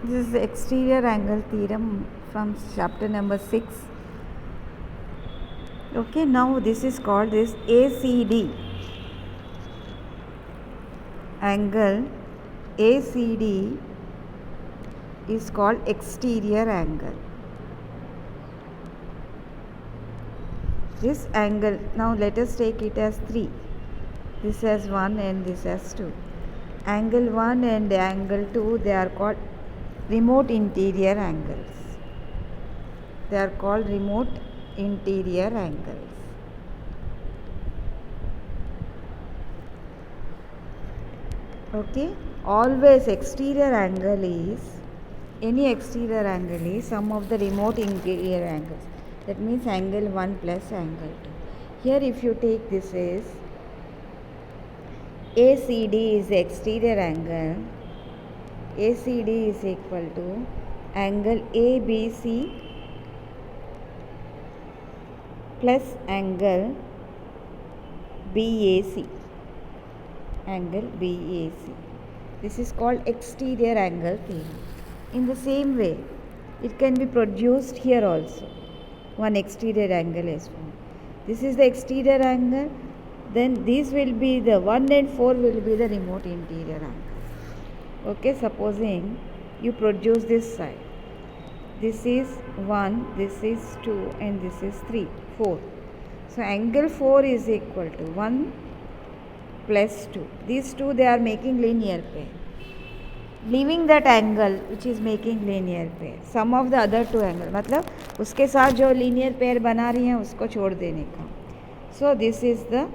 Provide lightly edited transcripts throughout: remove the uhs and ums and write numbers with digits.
This is the exterior angle theorem from chapter number 6. Okay, now this is called this ACD angle. ACD is called exterior angle. This angle, now let us take it as 3. This as 1 and this as 2. Angle 1 and angle 2, they are called remote interior angles. They are called remote interior angles. Okay, always exterior angle is, any exterior angle is sum of the remote interior angles. That means angle 1 plus angle 2. Here if you take this is ACD is the exterior angle. ACD is equal to angle ABC plus angle BAC. Angle BAC. This is called exterior angle theorem. In the same way, it can be produced here also. One exterior angle is formed. This is the exterior angle. Then these will be the 1 and 4 will be the remote interior angles. Okay, supposing you produce this side. This is 1, this is 2 and this is 3, 4. So angle 4 is equal to 1 plus 2. These two they are making linear pair. Leaving that angle which is making linear pair, sum of the other two angle, मतलब उसके साथ जो linear pair बना रही हैं उसको छोड़ देने का. So this is the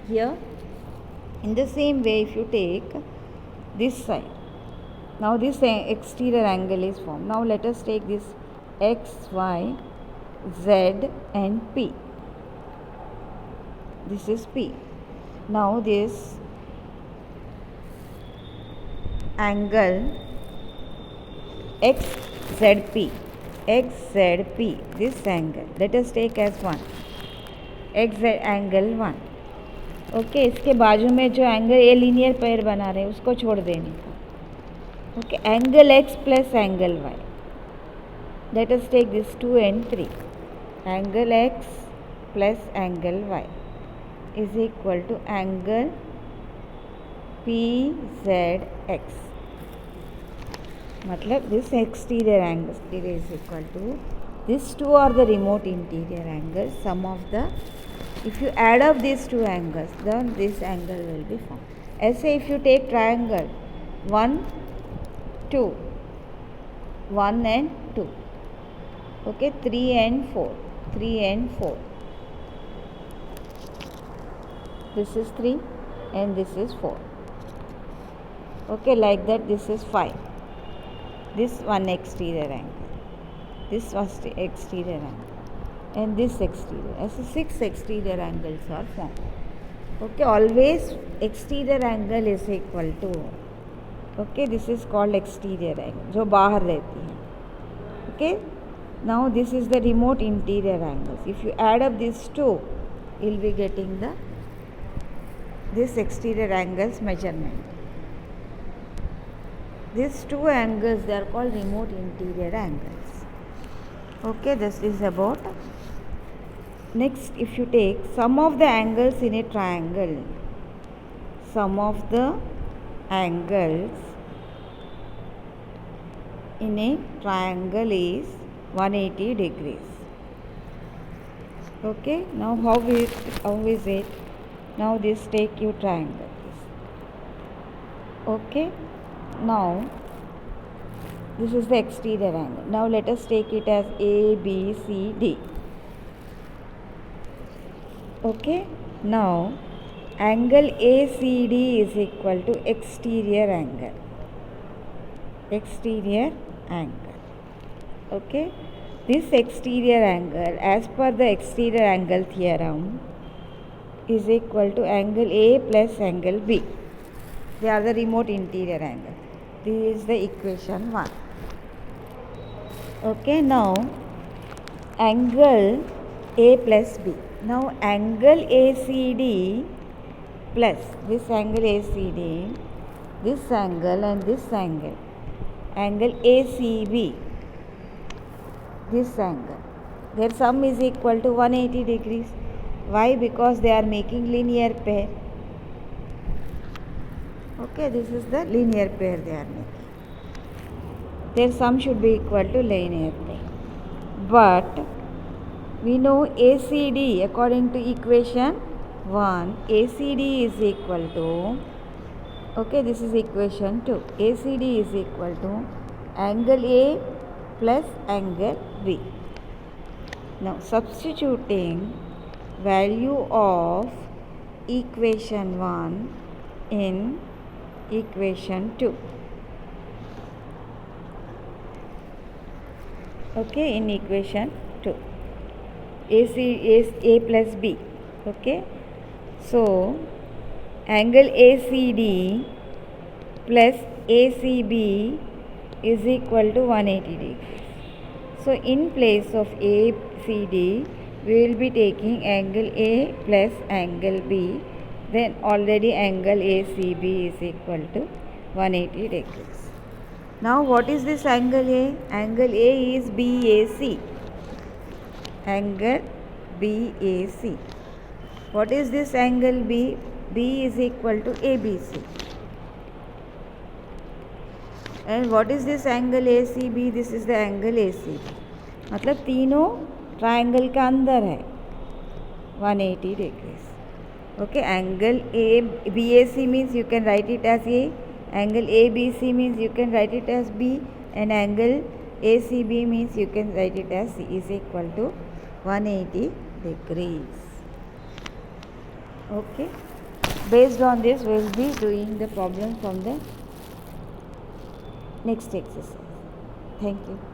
here. In the same way, if you take this side, now this exterior angle is formed. Now let us take this x, y, z and p. This is p. Now this angle XZP, this angle, let us take as 1, XZ angle 1. Okay, इसके बाजू में जो angle a linear pair बना रहे हैं उसको छोड़ देने का. Okay, angle X plus angle Y, let us take this 2 and 3. Angle X plus angle Y is equal to angle P Z X. मतलब this exterior angle is equal to, these two are the remote interior angles. Sum of the, if you add up these two angles, then this angle will be formed. ऐसे if you take triangle 1, 2, 1 and 2, okay, 3 and 4, 3 and 4. This is 3 and this is 4. Okay, like that. This is 5. This one exterior angle, this was the exterior angle, and this exterior. As 6 exterior angles are formed. Okay, always exterior angle is equal to, okay, this is called exterior angle, जो बाहर रहती है. Okay, now this is the remote interior angles. If you add up these two, you will be getting the this exterior angles measurement. These two angles, they are called remote interior angles. Okay, this is about. Next, if you take sum of the angles in a triangle, sum of the angles in a triangle is 180 degrees. Okay, now how is it? Now this take you triangle. Okay. Now this is the exterior angle. Now let us take it as A, B, C, D. Okay. Now angle ACD is equal to exterior angle. Exterior angle. Okay. This exterior angle, as per the exterior angle theorem, is equal to angle A plus angle B. They are the remote interior angle. This is the equation 1. Okay, now angle A plus B. Now angle ACD plus this angle ACD, this angle and this angle, angle ACB, this angle, their sum is equal to 180 degrees. Why? Because they are making linear pair. Okay, this is the linear pair they are making. Their sum should be equal to linear pair. But we know ACD, according to equation 1, ACD is equal to, okay, this is equation 2. ACD is equal to angle A plus angle B. Now substituting value of equation 1 in equation 2. Okay, in equation 2. AC is A plus B. Okay. So angle ACD plus ACB is equal to 180 degrees. So in place of ACD, we will be taking angle A plus angle B. Then already angle ACB is equal to 180 degrees. Now what is this angle A? Angle A is BAC. Angle BAC. What is this angle B? B is equal to ABC. And what is this angle ACB? This is the angle ACB. मतलब तीनों triangle का अंदर है 180 degrees. Okay, angle BAC means you can write it as A. Angle ABC means you can write it as B. And angle ACB means you can write it as C is equal to 180 degrees. Okay. Based on this, we will be doing the problem from the next exercise. Thank you.